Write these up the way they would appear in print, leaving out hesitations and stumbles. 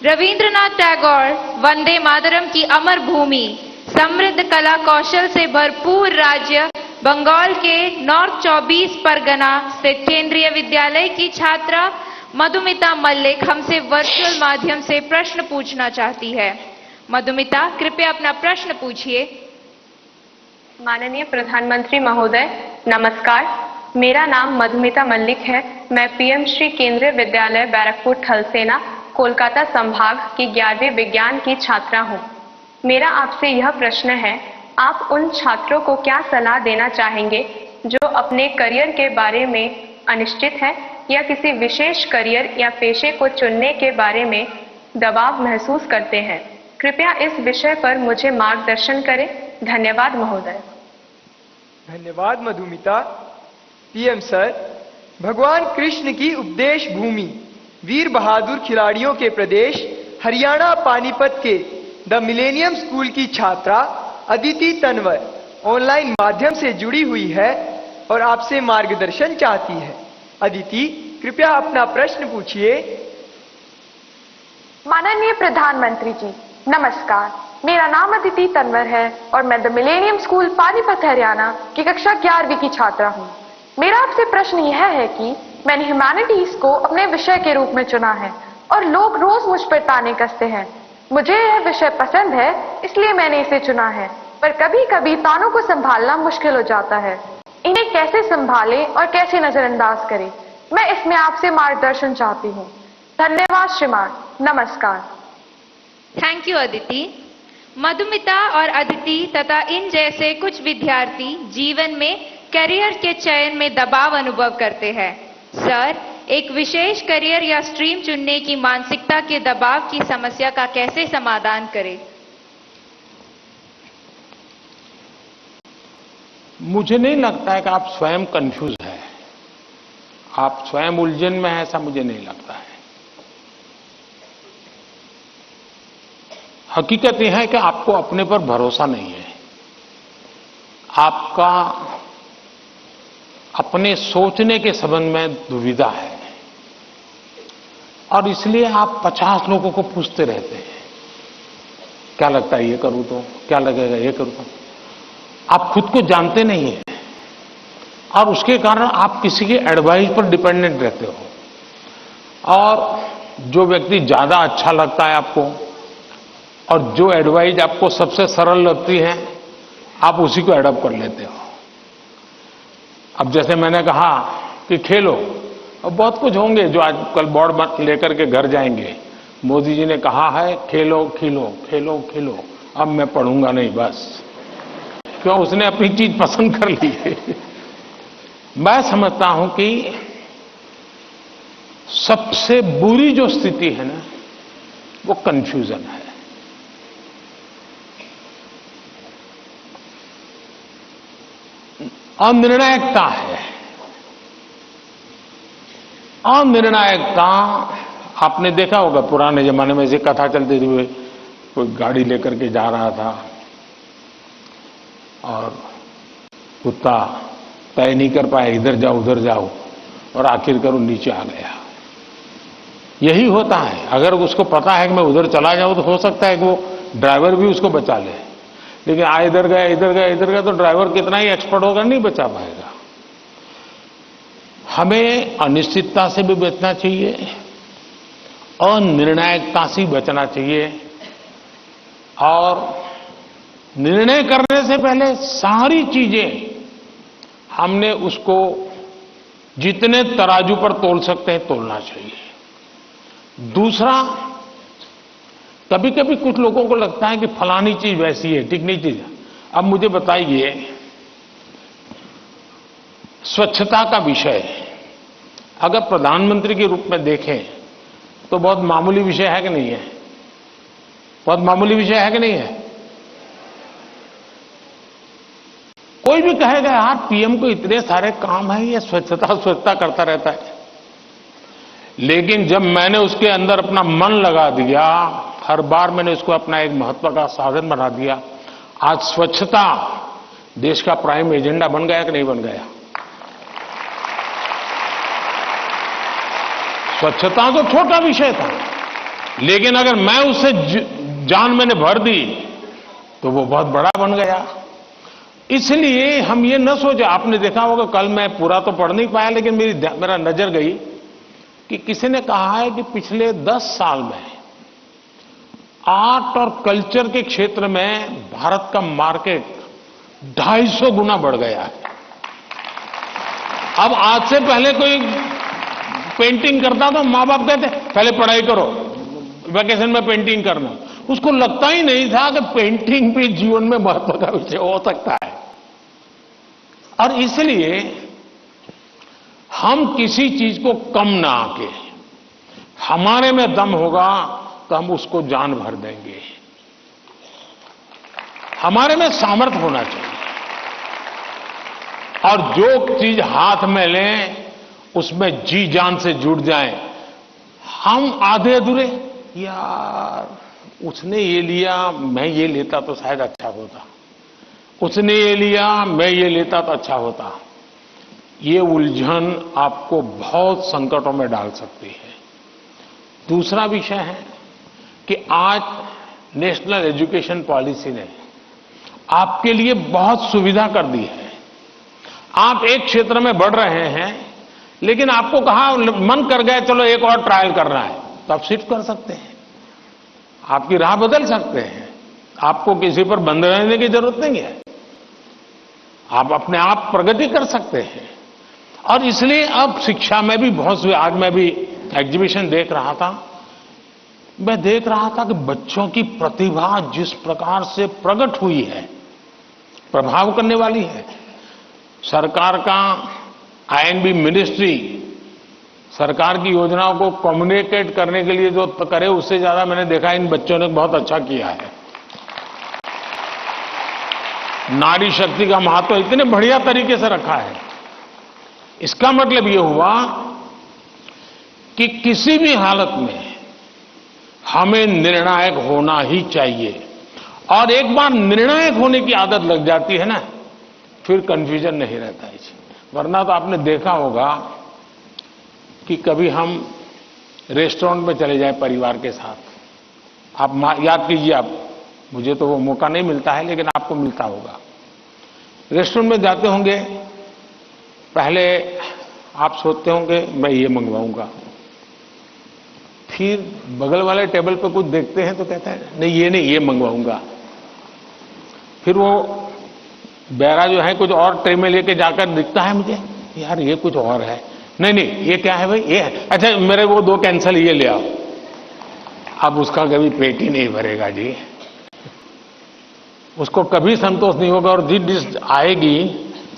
रविंद्रनाथ टैगोर वंदे मातरम की अमर भूमि, समृद्ध कला कौशल से भरपूर राज्य बंगाल के नॉर्थ 24 परगना स्थित केंद्रीय विद्यालय की छात्रा मधुमिता मल्लिक हमसे वर्चुअल माध्यम से प्रश्न पूछना चाहती है। मधुमिता, कृपया अपना प्रश्न पूछिए। माननीय प्रधानमंत्री महोदय, नमस्कार। मेरा नाम मधुमिता मल्लिक है। मैं पीएम श्री केंद्रीय विद्यालय बैरकपुर थलसेना कोलकाता संभाग की 11वीं विज्ञान की छात्रा हूँ। मेरा आपसे यह प्रश्न है, आप उन छात्रों को क्या सलाह देना चाहेंगे जो अपने करियर के बारे में अनिश्चित है या किसी विशेष करियर या पेशे को चुनने के बारे में दबाव महसूस करते हैं? कृपया इस विषय पर मुझे मार्गदर्शन करें। धन्यवाद महोदय। धन्यवाद मधुमिता। पीएम सर, भगवान कृष्ण की उपदेश भूमि, वीर बहादुर खिलाड़ियों के प्रदेश हरियाणा पानीपत के द मिलेनियम स्कूल की छात्रा अदिति तनवर ऑनलाइन माध्यम से जुड़ी हुई है और आपसे मार्गदर्शन चाहती है। अदिति, कृपया अपना प्रश्न पूछिए। माननीय प्रधानमंत्री जी, नमस्कार। मेरा नाम अदिति तनवर है और मैं the millennium school Panipat Haryana की कक्षा 11वीं की छात्रा हूँ। मेरा आपसे प्रश्न यह है कि मैंने ह्यूमैनिटीज को अपने विषय के रूप में चुना है और लोग रोज मुझ पर ताने कसते हैं। मुझे यह विषय पसंद है, इसलिए मैंने इसे चुना है, पर कभी कभी तानों को संभालना मुश्किल हो जाता है। इन्हें कैसे संभालें और कैसे नजरअंदाज करें, मैं इसमें आपसे मार्गदर्शन चाहती हूँ। धन्यवाद श्रीमान, नमस्कार। Thank you Aditi. मधुमिता और अदिति तथा इन जैसे कुछ विद्यार्थी जीवन में करियर के चयन में दबाव अनुभव करते हैं। सर, एक विशेष करियर या स्ट्रीम चुनने की मानसिकता के दबाव की समस्या का कैसे समाधान करें? मुझे नहीं लगता है कि आप स्वयं कंफ्यूज हैं, आप स्वयं उलझन में हैं, ऐसा मुझे नहीं लगता है। हकीकत यह है कि आपको अपने पर भरोसा नहीं है, आपका अपने सोचने के संबंध में दुविधा है और इसलिए आप 50 लोगों को पूछते रहते हैं, क्या लगता है ये करूं तो, क्या लगेगा ये करूं तो। आप खुद को जानते नहीं हैं और उसके कारण आप किसी के एडवाइस पर डिपेंडेंट रहते हो और जो व्यक्ति ज्यादा अच्छा लगता है आपको और जो एडवाइस आपको सबसे सरल लगती है, आप उसी को एडॉप्ट कर लेते हो। अब जैसे मैंने कहा कि खेलो, अब बहुत कुछ होंगे जो आजकल बोर्ड लेकर के घर जाएंगे। मोदी जी ने कहा है खेलो खिलो, खेलो खिलो, अब मैं पढ़ूंगा नहीं, बस। क्यों? उसने अपनी चीज पसंद कर ली है। मैं समझता हूं कि सबसे बुरी जो स्थिति है ना, वो कंफ्यूजन है। अनिर्णायकता है। अनिर्णायकता आपने देखा होगा, पुराने जमाने में ऐसी कथा चलती थी, कोई गाड़ी लेकर के जा रहा था और कुत्ता तय नहीं कर पाया, इधर जाओ उधर जाओ, और आखिरकार वो नीचे आ गया। यही होता है, अगर उसको पता है कि मैं उधर चला जाऊं तो हो सकता है कि वो ड्राइवर भी उसको बचा ले, लेकिन इधर गया इधर गया इधर गया तो ड्राइवर कितना ही एक्सपर्ट होगा, नहीं बचा पाएगा। हमें अनिश्चितता से भी बचना चाहिए, अनिर्णायकता से बचना चाहिए और निर्णय करने से पहले सारी चीजें हमने उसको जितने तराजू पर तोल सकते हैं तोलना चाहिए। दूसरा, कभी कभी कुछ लोगों को लगता है कि फलानी चीज वैसी है, ठीक नहीं चीज। अब मुझे बताइए, स्वच्छता का विषय अगर प्रधानमंत्री के रूप में देखें तो बहुत मामूली विषय है कि नहीं है? बहुत मामूली विषय है कि नहीं है? कोई भी कहेगा यार पीएम को इतने सारे काम है, ये स्वच्छता स्वच्छता करता रहता है। लेकिन जब मैंने उसके अंदर अपना मन लगा दिया, हर बार मैंने उसको अपना एक महत्व का साधन बना दिया, आज स्वच्छता देश का प्राइम एजेंडा बन गया कि नहीं बन गया? स्वच्छता तो छोटा विषय था, लेकिन अगर मैं उससे जान मैंने भर दी तो वो बहुत बड़ा बन गया। इसलिए हम ये न सोचे, आपने देखा होगा, कल मैं पूरा तो पढ़ नहीं पाया लेकिन मेरा नजर गई कि किसी ने कहा है कि पिछले 10 साल में आर्ट और कल्चर के क्षेत्र में भारत का मार्केट 250 गुना बढ़ गया है। अब आज से पहले कोई पेंटिंग करता तो माँ बाप कहते पहले पढ़ाई करो, वैकेशन में पेंटिंग करना। उसको लगता ही नहीं था कि पेंटिंग भी जीवन में महत्व का विषय हो सकता है। और इसलिए हम किसी चीज को कम ना आके, हमारे में दम होगा तो हम उसको जान भर देंगे। हमारे में सामर्थ्य होना चाहिए और जो चीज हाथ में लें उसमें जी जान से जुड़ जाएं। हम आधे अधूरे, यार उसने ये लिया मैं ये लेता तो शायद अच्छा होता, उसने ये लिया मैं ये लेता तो अच्छा होता, ये उलझन आपको बहुत संकटों में डाल सकती है। दूसरा विषय है कि आज नेशनल एजुकेशन पॉलिसी ने आपके लिए बहुत सुविधा कर दी है। आप एक क्षेत्र में बढ़ रहे हैं लेकिन आपको कहा मन कर गया चलो एक और ट्रायल करना है तो आप शिफ्ट कर सकते हैं, आपकी राह बदल सकते हैं। आपको किसी पर बंधे रहने की जरूरत नहीं है, आप अपने आप प्रगति कर सकते हैं। और इसलिए अब शिक्षा में भी बहुत, आज मैं भी एग्जीबिशन देख रहा था, मैं देख रहा था कि बच्चों की प्रतिभा जिस प्रकार से प्रकट हुई है प्रभाव करने वाली है। सरकार का आईएनबी मिनिस्ट्री सरकार की योजनाओं को कम्युनिकेट करने के लिए जो करे उससे ज्यादा मैंने देखा इन बच्चों ने बहुत अच्छा किया है। नारी शक्ति का महत्व इतने बढ़िया तरीके से रखा है। इसका मतलब यह हुआ कि किसी भी हालत में हमें निर्णायक होना ही चाहिए। और एक बार निर्णायक होने की आदत लग जाती है ना, फिर कंफ्यूजन नहीं रहता है। वरना तो आपने देखा होगा कि कभी हम रेस्टोरेंट में चले जाए परिवार के साथ, आप याद कीजिए, आप, मुझे तो वो मौका नहीं मिलता है लेकिन आपको मिलता होगा। रेस्टोरेंट में जाते होंगे, पहले आप सोचते होंगे मैं ये मंगवाऊंगा, फिर बगल वाले टेबल पे कुछ देखते हैं तो कहता है नहीं ये मंगवाऊंगा। फिर वो बैरा जो है कुछ और ट्रे में लेके जाकर दिखता है मुझे, यार ये कुछ और है, नहीं ये क्या है भाई, ये है, अच्छा मेरे वो 2 कैंसल ये ले आओ। अब उसका कभी पेट ही नहीं भरेगा जी, उसको कभी संतोष नहीं होगा। और जिस डिश आएगी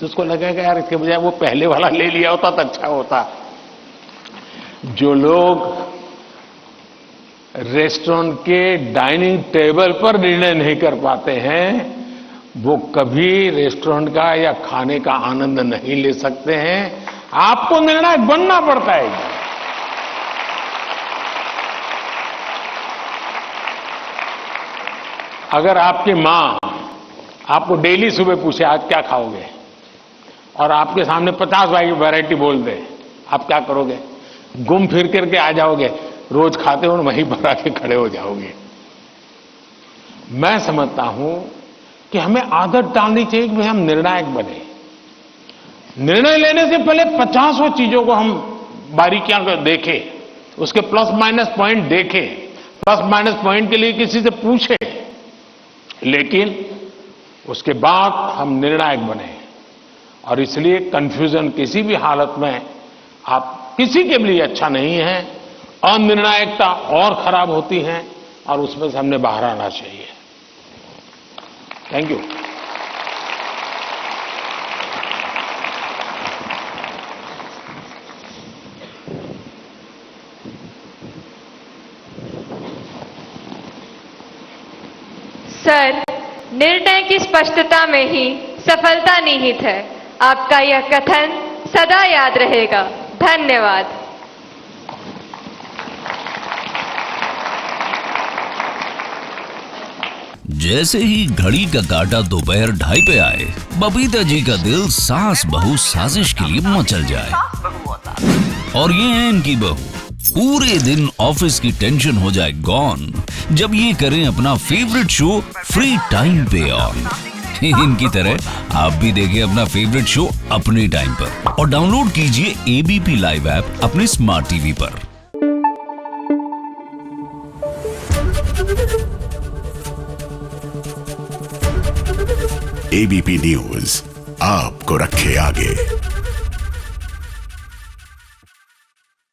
तो उसको लगेगा यार इसके बजाय वो पहले वाला ले लिया होता तो अच्छा होता। जो लोग रेस्टोरेंट के डाइनिंग टेबल पर निर्णय नहीं कर पाते हैं वो कभी रेस्टोरेंट का या खाने का आनंद नहीं ले सकते हैं। आपको निर्णायक बनना पड़ता है। अगर आपकी मां आपको डेली सुबह पूछे आज क्या खाओगे और आपके सामने 50 वैरायटी बोल दे, आप क्या करोगे? घूम फिर करके आ जाओगे, रोज खाते हो वहीं पर आके खड़े हो जाओगे। मैं समझता हूं कि हमें आदत डालनी चाहिए कि हम निर्णायक बने। निर्णय लेने से पहले 50 चीजों को हम बारीकियां देखें, उसके प्लस माइनस पॉइंट देखें, प्लस माइनस पॉइंट के लिए किसी से पूछें, लेकिन उसके बाद हम निर्णायक बने। और इसलिए कंफ्यूजन किसी भी हालत में आप किसी के लिए अच्छा नहीं है। अनिर्णायकता और खराब होती है और उसमें से हमने बाहर आना चाहिए। Thank you. सर, निर्णय की स्पष्टता में ही सफलता निहित है। आपका यह कथन सदा याद रहेगा। धन्यवाद। जैसे ही घड़ी का काटा दोपहर 2:30 पे आए, बबीता जी का दिल सास बहू साजिश के लिए मचल जाए। और ये है इनकी बहू पूरे दिन ऑफिस की टेंशन हो जाए गॉन जब ये करें अपना फेवरेट शो फ्री टाइम पे ऑन। इनकी तरह आप भी देखें अपना फेवरेट शो अपने टाइम पर और डाउनलोड कीजिए एबीपी लाइव ऐप अपने स्मार्ट टीवी पर। एबीपी न्यूज आपको रखे आगे।